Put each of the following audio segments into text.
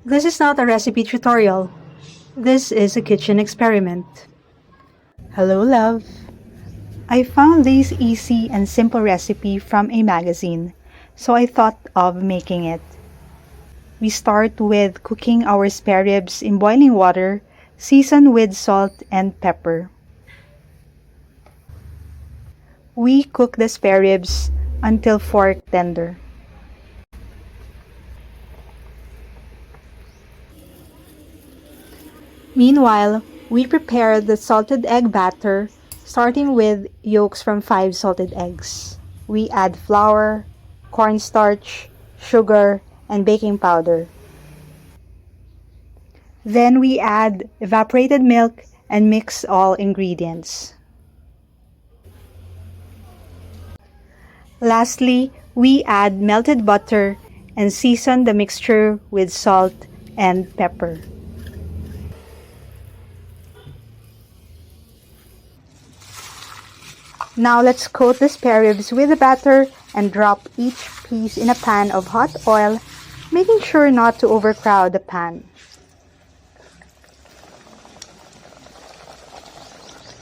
This is not a recipe tutorial. This is a kitchen experiment. Hello, love. I found this easy and simple recipe from a magazine, so I thought of making it. We start with cooking our spare ribs in boiling water, seasoned with salt and pepper. We cook the spare ribs until fork tender. Meanwhile, we prepare the salted egg batter, starting with yolks from 5 salted eggs. We add flour, cornstarch, sugar, and baking powder. Then we add evaporated milk and mix all ingredients. Lastly, we add melted butter and season the mixture with salt and pepper. Now let's coat the spare ribs with the batter and drop each piece in a pan of hot oil, making sure not to overcrowd the pan.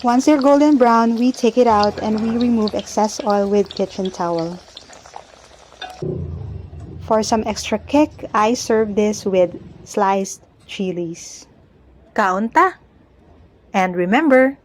Once they're golden brown, we take it out and we remove excess oil with kitchen towel. For some extra kick, I serve this with sliced chilies. Kaunta! And remember,